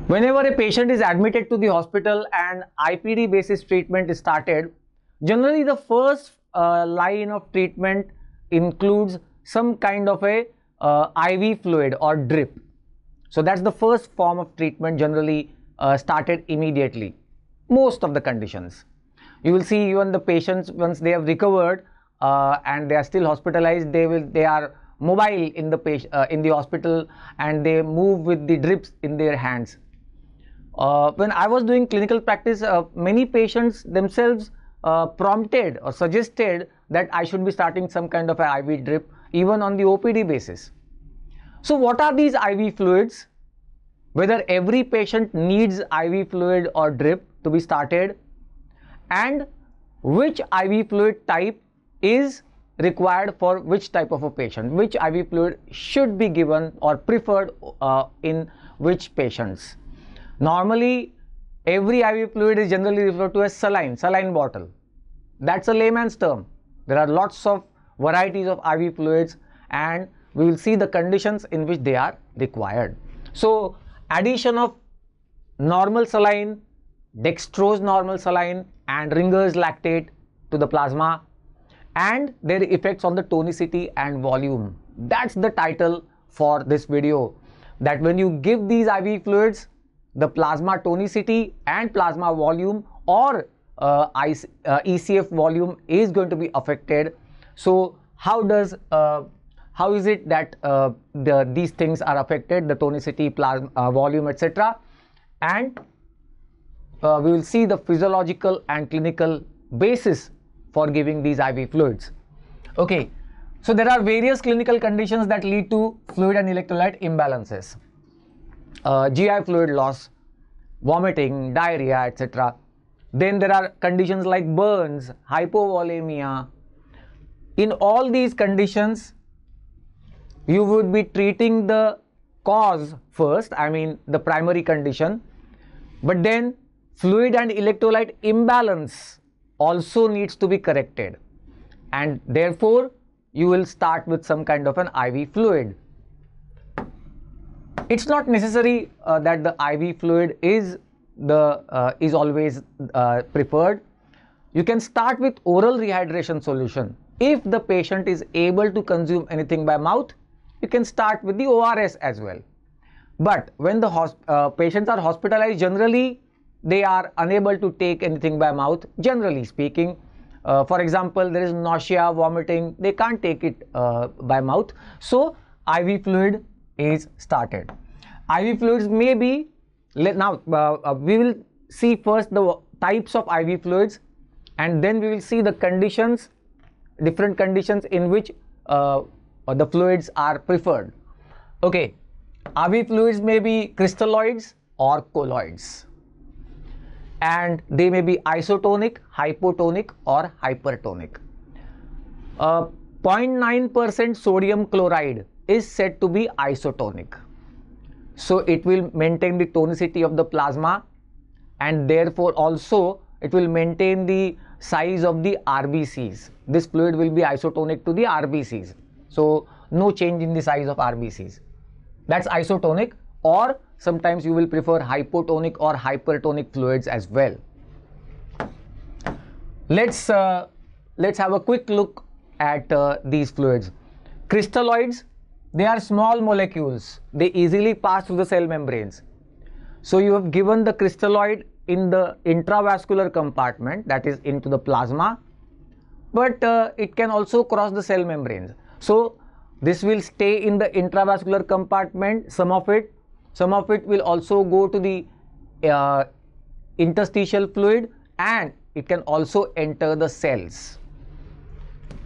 Whenever a patient is admitted to the hospital and IPD basis treatment is started, generally the first line of treatment includes some kind of a IV fluid or drip. So that's the first form of treatment generally started immediately. Most of the conditions. You will see even the patients, once they have recovered and they are still hospitalized, they are mobile in the hospital and they move with the drips in their hands. When I was doing clinical practice, many patients themselves prompted or suggested that I should be starting some kind of a IV drip even on the OPD basis. So what are these IV fluids? Whether every patient needs IV fluid or drip to be started, and which IV fluid type is required for which type of a patient, which IV fluid should be given or preferred in which patients. Normally, every IV fluid is generally referred to as saline bottle. That's a layman's term. There are lots of varieties of IV fluids and we will see the conditions in which they are required. So, addition of normal saline, dextrose normal saline and Ringer's lactate to the plasma and their effects on the tonicity and volume. That's the title for this video, that when you give these IV fluids, the plasma tonicity and plasma volume or ECF volume is going to be affected. So how is it that these things are affected, the tonicity, plasma volume, etc. And we will see the physiological and clinical basis for giving these IV fluids. Okay, so there are various clinical conditions that lead to fluid and electrolyte imbalances. GI fluid loss, vomiting, diarrhea, etc. Then there are conditions like burns, hypovolemia. In all these conditions, you would be treating the cause first, I mean the primary condition, but then fluid and electrolyte imbalance also needs to be corrected, and therefore you will start with some kind of an IV fluid. It's not necessary that the IV fluid is always preferred. You can start with oral rehydration solution. If the patient is able to consume anything by mouth, you can start with the ORS as well. But when the patients are hospitalized, generally they are unable to take anything by mouth, generally speaking. For example, there is nausea, vomiting, they can't take it by mouth. So IV fluid is started. IV fluids may be, now we will see first the types of IV fluids and then we will see the conditions, different conditions in which the fluids are preferred. Okay, IV fluids may be crystalloids or colloids, and they may be isotonic, hypotonic or hypertonic. 0.9% sodium chloride is said to be isotonic. So it will maintain the tonicity of the plasma and therefore also it will maintain the size of the RBCs. This fluid will be isotonic to the RBCs. So no change in the size of RBCs. That's isotonic, or sometimes you will prefer hypotonic or hypertonic fluids as well. Let's have a quick look at these fluids. Crystalloids, they are small molecules. They easily pass through the cell membranes. So you have given the crystalloid in the intravascular compartment, that is into the plasma, but it can also cross the cell membranes. So this will stay in the intravascular compartment, some of it will also go to the interstitial fluid, and it can also enter the cells.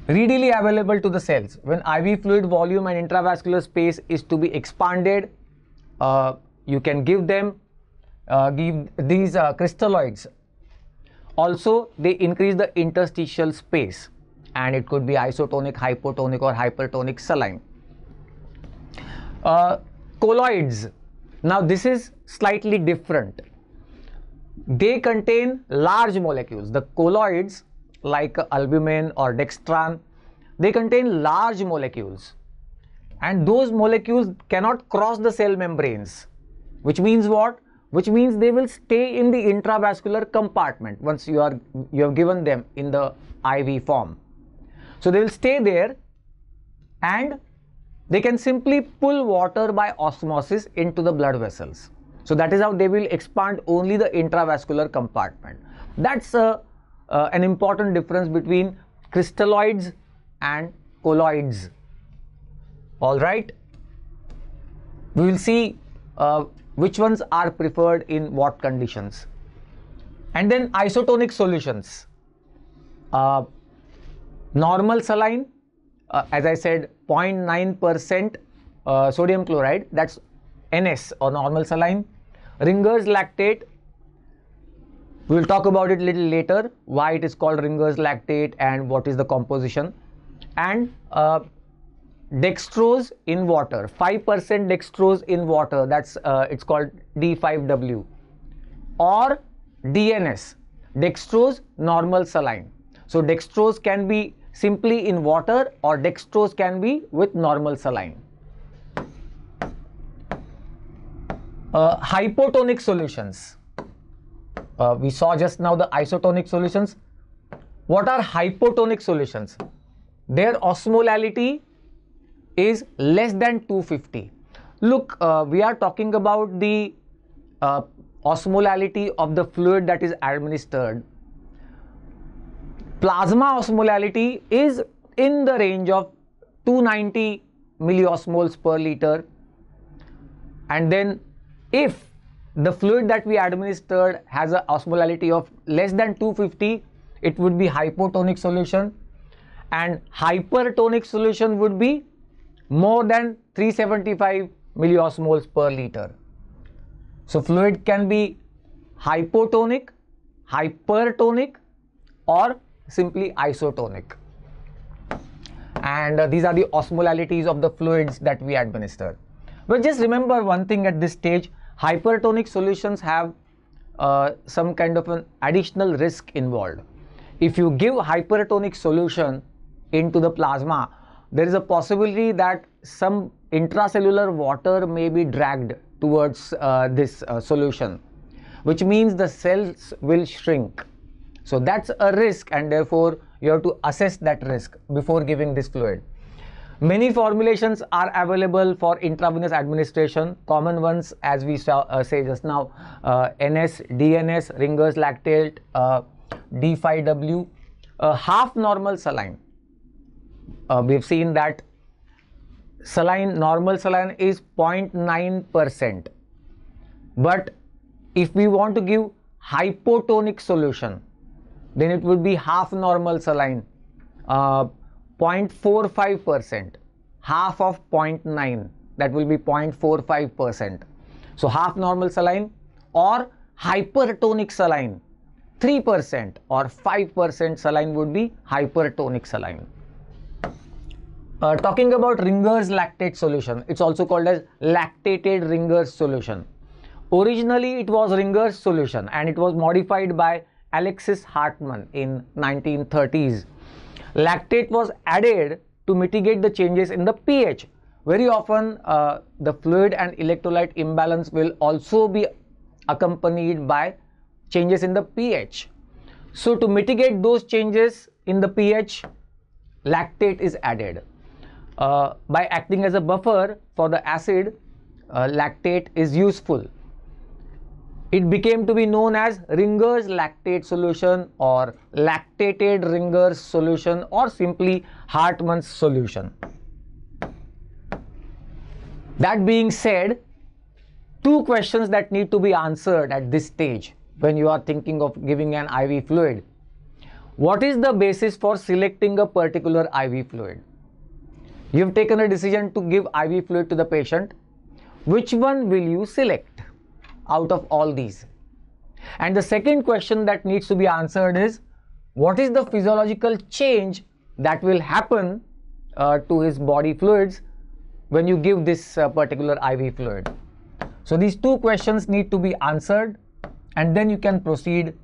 Readily available to the cells. When IV fluid volume and intravascular space is to be expanded, you can give these crystalloids. Also, they increase the interstitial space, and it could be isotonic, hypotonic or hypertonic saline. Colloids, now this is slightly different. They contain large molecules. The colloids, like albumin or dextran, they contain large molecules, and those molecules cannot cross the cell membranes, which means what? which means they will stay in the intravascular compartment once you have given them in the IV form. So they will stay there and they can simply pull water by osmosis into the blood vessels. So that is how they will expand only the intravascular compartment. That's an important difference between crystalloids and colloids. All right. We will see which ones are preferred in what conditions. And then isotonic solutions. Normal saline, as I said, 0.9% sodium chloride, that's NS or normal saline. Ringer's lactate, we will talk about it a little later, why it is called Ringer's lactate and what is the composition. And dextrose in water, 5% dextrose in water, that's it's called D5W. Or DNS, dextrose normal saline. So dextrose can be simply in water or dextrose can be with normal saline. Hypotonic solutions. We saw just now the isotonic solutions. What are hypotonic solutions? Their osmolality is less than 250. Look, we are talking about the osmolality of the fluid that is administered. Plasma osmolality is in the range of 290 milliosmoles per liter. And then if the fluid that we administered has an osmolality of less than 250, it would be hypotonic solution, and hypertonic solution would be more than 375 milliosmoles per liter. So fluid can be hypotonic, hypertonic, or simply isotonic. And these are the osmolalities of the fluids that we administer. But just remember one thing at this stage, hypertonic solutions have some kind of an additional risk involved. If you give hypertonic solution into the plasma, there is a possibility that some intracellular water may be dragged towards this solution, which means the cells will shrink. So that's a risk, and therefore you have to assess that risk before giving this fluid. Many formulations are available for intravenous administration. Common ones, as we say just now, NS, DNS, Ringer's lactate, D5W, half normal saline. We've seen that saline, normal saline is 0.9%. But if we want to give hypotonic solution, then it would be half normal saline, 0.45%, half of 0.9, that will be 0.45%. So half normal saline or hypertonic saline, 3% or 5% saline would be hypertonic saline. Talking about Ringer's lactate solution, it's also called as lactated Ringer's solution. Originally it was Ringer's solution and it was modified by Alexis Hartmann in 1930s. Lactate was added to mitigate the changes in the pH. Very often the fluid and electrolyte imbalance will also be accompanied by changes in the pH. So to mitigate those changes in the pH, lactate is added. By acting as a buffer for the acid, lactate is useful. It became to be known as Ringer's lactate solution or lactated Ringer's solution or simply Hartmann's solution. That being said, two questions that need to be answered at this stage when you are thinking of giving an IV fluid. What is the basis for selecting a particular IV fluid? You've taken a decision to give IV fluid to the patient. Which one will you select out of all these? And the second question that needs to be answered is, what is the physiological change that will happen to his body fluids when you give this particular IV fluid? So these two questions need to be answered, and then you can proceed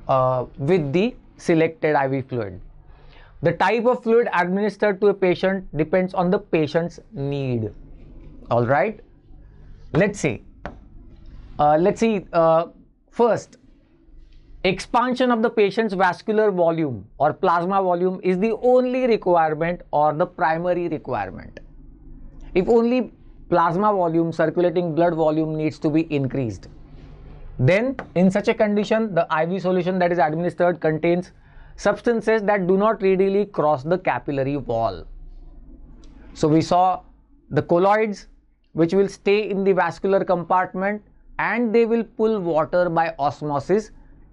with the selected IV fluid. The type of fluid administered to a patient depends on the patient's need. All right, let's see. Let's see. First, expansion of the patient's vascular volume or plasma volume is the only requirement or the primary requirement. If only plasma volume, circulating blood volume needs to be increased, then in such a condition, the IV solution that is administered contains substances that do not readily cross the capillary wall. So we saw the colloids, which will stay in the vascular compartment and they will pull water by osmosis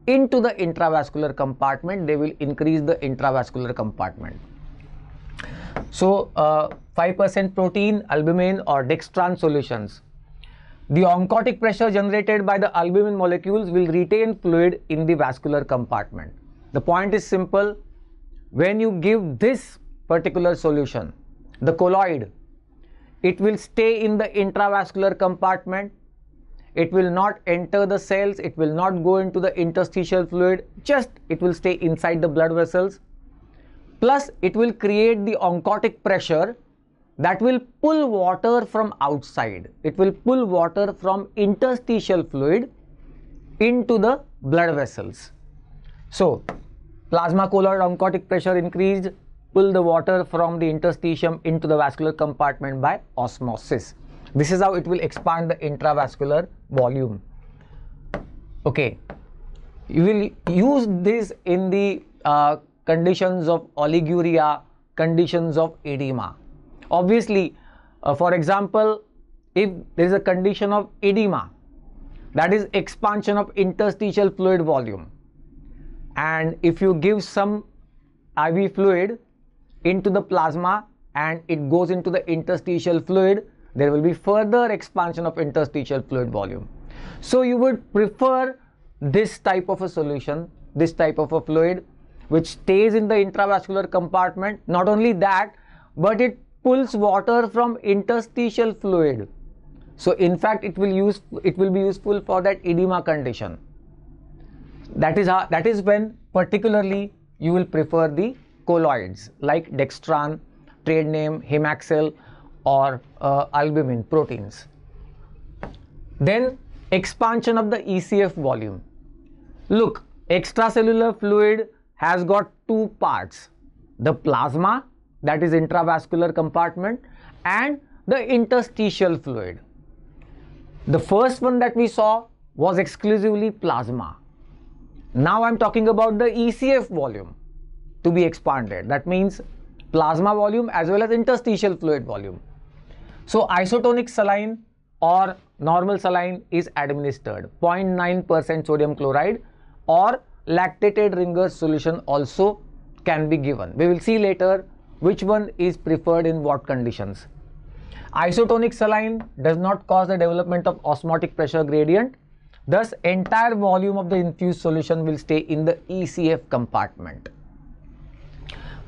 into the intravascular compartment. They will increase the intravascular compartment. So 5% protein, albumin or dextran solutions. The oncotic pressure generated by the albumin molecules will retain fluid in the vascular compartment. The point is simple. When you give this particular solution, the colloid, it will stay in the intravascular compartment. It will not enter the cells. It will not go into the interstitial fluid. Just it will stay inside the blood vessels. Plus, it will create the oncotic pressure that will pull water from outside. It will pull water from interstitial fluid into the blood vessels. So, plasma colloid oncotic pressure increased, pull the water from the interstitium into the vascular compartment by osmosis. This is how it will expand the intravascular volume. Okay, you will use this in the conditions of oliguria, conditions of edema. Obviously, for example, if there is a condition of edema, that is expansion of interstitial fluid volume, and if you give some IV fluid into the plasma and it goes into the interstitial fluid, there will be further expansion of interstitial fluid volume. So you would prefer this type of a solution, this type of a fluid which stays in the intravascular compartment. Not only that, but it pulls water from interstitial fluid. So in fact it will be useful for that edema condition. That is when particularly you will prefer the colloids like dextran, trade name Hemaxel, or albumin proteins. Then expansion of the ECF volume. Look, extracellular fluid has got two parts: the plasma, that is intravascular compartment, and the interstitial fluid. The first one that we saw was exclusively plasma. Now I'm talking about the ECF volume to be expanded. That means plasma volume as well as interstitial fluid volume. So isotonic saline or normal saline is administered. 0.9% sodium chloride or lactated Ringer's solution also can be given. We will see later which one is preferred in what conditions. Isotonic saline does not cause the development of osmotic pressure gradient. Thus, entire volume of the infused solution will stay in the ECF compartment,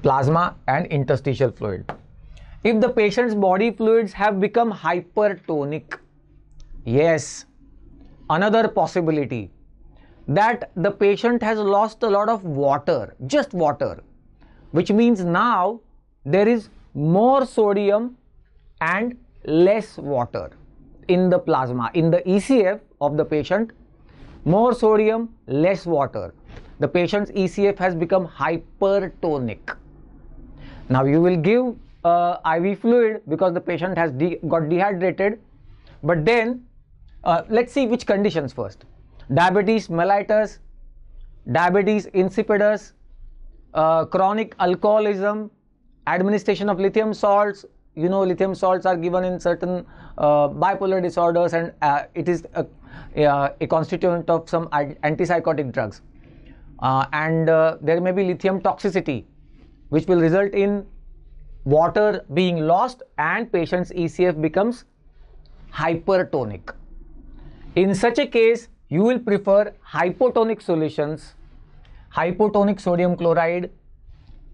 plasma and interstitial fluid. If the patient's body fluids have become hypertonic, yes, another possibility that the patient has lost a lot of water, just water, which means now there is more sodium and less water in the plasma. In the ECF of the patient, more sodium, less water. The patient's ECF has become hypertonic. Now you will give IV fluid because the patient has got dehydrated, but then let's see which conditions first. Diabetes mellitus, diabetes insipidus, chronic alcoholism, administration of lithium salts. You know, lithium salts are given in certain bipolar disorders, and it is a constituent of some antipsychotic drugs. And there may be lithium toxicity, which will result in water being lost and patient's ECF becomes hypertonic. In such a case, you will prefer hypotonic solutions, hypotonic sodium chloride,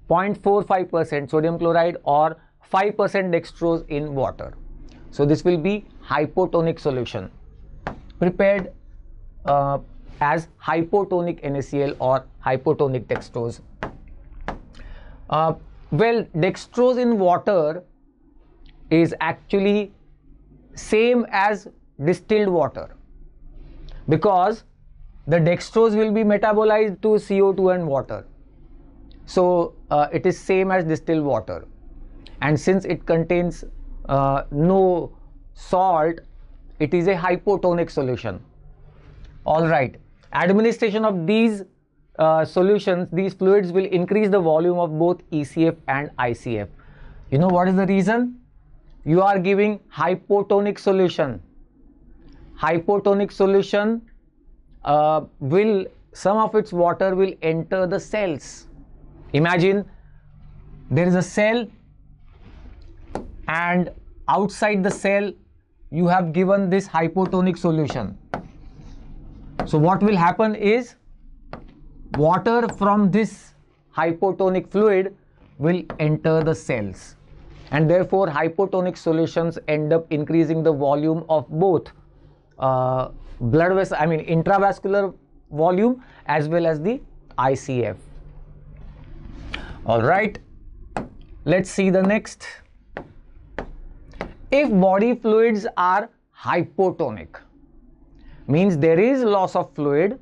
0.45% sodium chloride or 5% dextrose in water. So this will be hypotonic solution prepared as hypotonic NaCl or hypotonic dextrose. Well, dextrose in water is actually same as distilled water. because the dextrose will be metabolized to CO2 and water. So it is same as distilled water, and since it contains no salt, it is a hypotonic solution. All right, administration of these solutions, these fluids, will increase the volume of both ECF and ICF. You know what is the reason? You are giving hypotonic solution. Hypotonic solution will, some of its water will enter the cells. Imagine there is a cell, and outside the cell you have given this hypotonic solution. So what will happen is, water from this hypotonic fluid will enter the cells, and therefore hypotonic solutions end up increasing the volume of both blood vessel, I mean intravascular volume, as well as the ICF. All right, let's see the next. If body fluids are hypotonic, means there is loss of fluid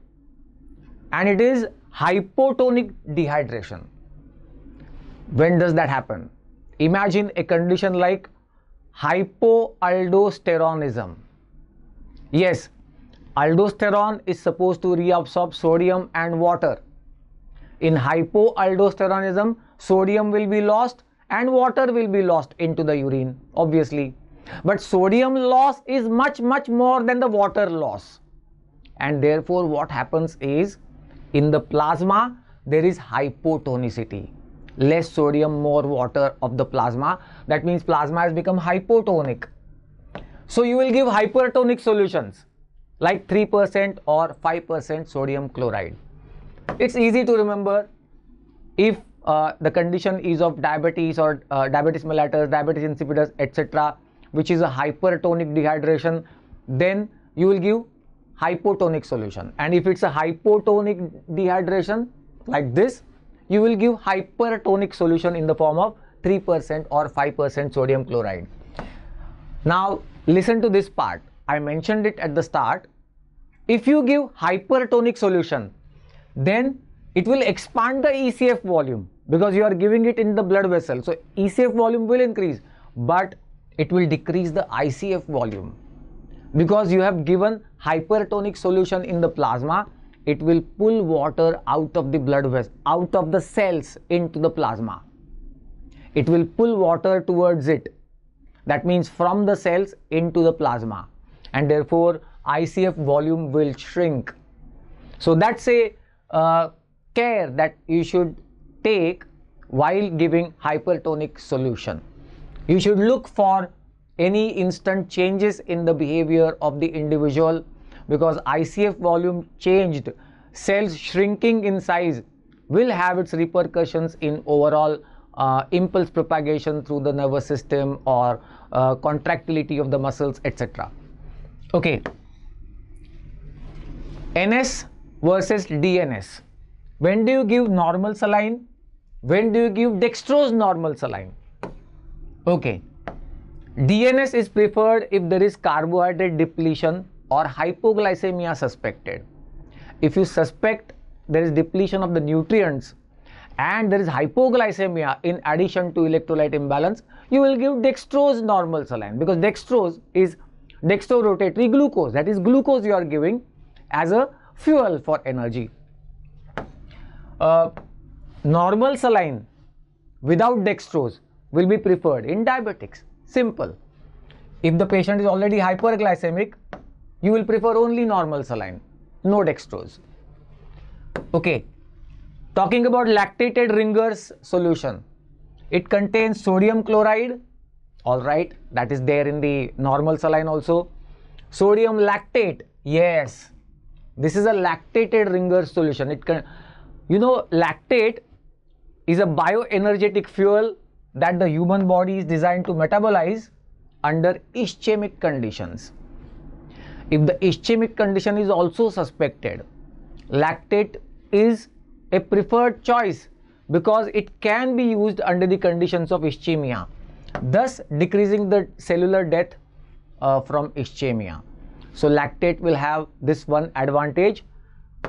and it is hypotonic dehydration. When does that happen? Imagine a condition like hypoaldosteronism. Yes, aldosterone is supposed to reabsorb sodium and water. In hypoaldosteronism, sodium will be lost and water will be lost into the urine, obviously. But sodium loss is much more than the water loss, and therefore what happens is, in the plasma there is hypotonicity. Less sodium, more water of the plasma. That means plasma has become hypotonic. So you will give hypertonic solutions like 3% or 5% sodium chloride. It's easy to remember. If the condition is of diabetes or diabetes mellitus, diabetes insipidus, etc., which is a hypertonic dehydration, then you will give hypotonic solution. And if it's a hypotonic dehydration like this, you will give hypertonic solution in the form of 3% or 5% sodium chloride. Now listen to this part. I mentioned it at the start. If you give hypertonic solution, then it will expand the ECF volume because you are giving it in the blood vessel. So ECF volume will increase, but it will decrease the ICF volume because you have given hypertonic solution in the plasma. It will pull water out of the blood vessel, out of the cells into the plasma. It will pull water towards it. That means from the cells into the plasma, and therefore ICF volume will shrink. So that's a care that you should take while giving hypertonic solution. You should look for any instant changes in the behavior of the individual, because ICF volume changed, cells shrinking in size will have its repercussions in overall impulse propagation through the nervous system or contractility of the muscles, etc. Okay, NS versus DNS. When do you give normal saline? When do you give dextrose normal saline? Okay, DNS is preferred if there is carbohydrate depletion or hypoglycemia suspected. If you suspect there is depletion of the nutrients and there is hypoglycemia in addition to electrolyte imbalance, you will give dextrose normal saline, because dextrose is dextrorotatory glucose, that is glucose you are giving as a fuel for energy. Normal saline without dextrose will be preferred in diabetics. Simple. If the patient is already hyperglycemic, you will prefer only normal saline, no dextrose. Okay, talking about lactated Ringer's solution, it contains sodium chloride. All right, that is there in the normal saline also. Sodium lactate, yes, this is a lactated Ringer's solution. It can, you know, lactate is a bioenergetic fuel that the human body is designed to metabolize under ischemic conditions. If the ischemic condition is also suspected, lactate is a preferred choice because it can be used under the conditions of ischemia, thus decreasing the cellular death from ischemia. So lactate will have this one advantage,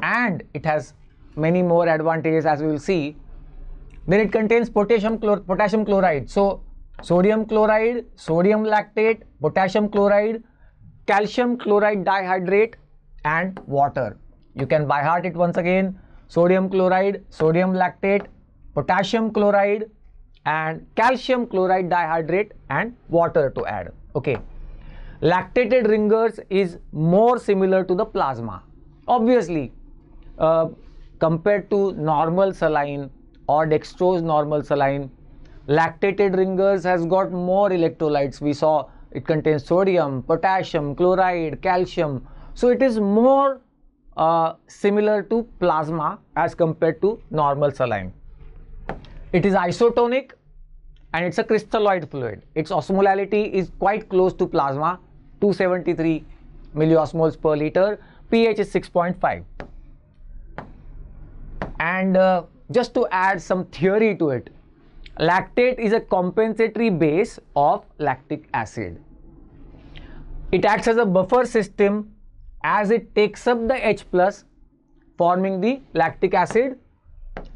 and it has many more advantages as we will see. Then it contains potassium chloride. So sodium chloride, sodium lactate, potassium chloride, calcium chloride dihydrate, and water. You can by heart it once again: sodium chloride, sodium lactate, potassium chloride, and calcium chloride dihydrate, and water to add. Okay. Lactated ringers is more similar to the plasma. Obviously, compared to normal saline or dextrose normal saline, lactated ringers has got more electrolytes. We saw it contains sodium, potassium, chloride, calcium. So it is more similar to plasma as compared to normal saline. It is isotonic and it's a crystalloid fluid. Its osmolality is quite close to plasma, 273 milliosmoles per liter. pH is 6.5. And just to add some theory to it, lactate is a compensatory base of lactic acid. It acts as a buffer system as it takes up the H+, forming the lactic acid,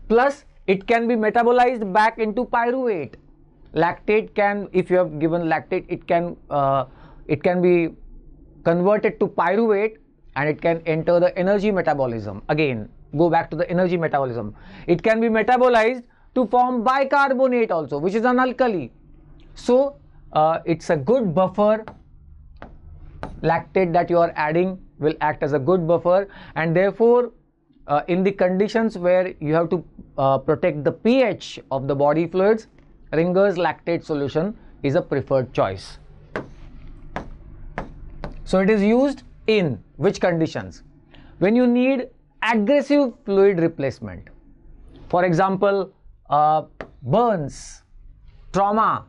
plus it can be metabolized back into pyruvate. Lactate can, if you have given lactate, it can be converted to pyruvate and it can enter the energy metabolism. Again, go back to the energy metabolism. It can be metabolized to form bicarbonate also, which is an alkali. So it's a good buffer. Lactate that you are adding will act as a good buffer, and therefore in the conditions where you have to protect the pH of the body fluids, Ringer's lactate solution is a preferred choice. So it is used in which conditions? When you need aggressive fluid replacement. For example, burns, trauma.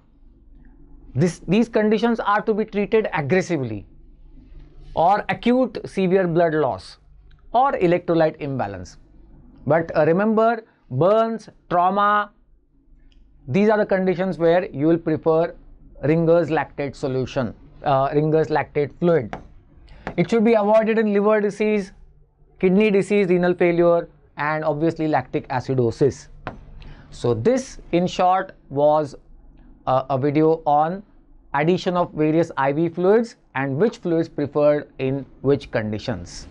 These conditions are to be treated aggressively, or acute severe blood loss, or electrolyte imbalance. But remember, burns, trauma, these are the conditions where you will prefer Ringer's lactate solution, Ringer's lactate fluid. It should be avoided in liver disease, kidney disease, renal failure, and obviously lactic acidosis. So this in short was a video on addition of various IV fluids and which fluids preferred in which conditions.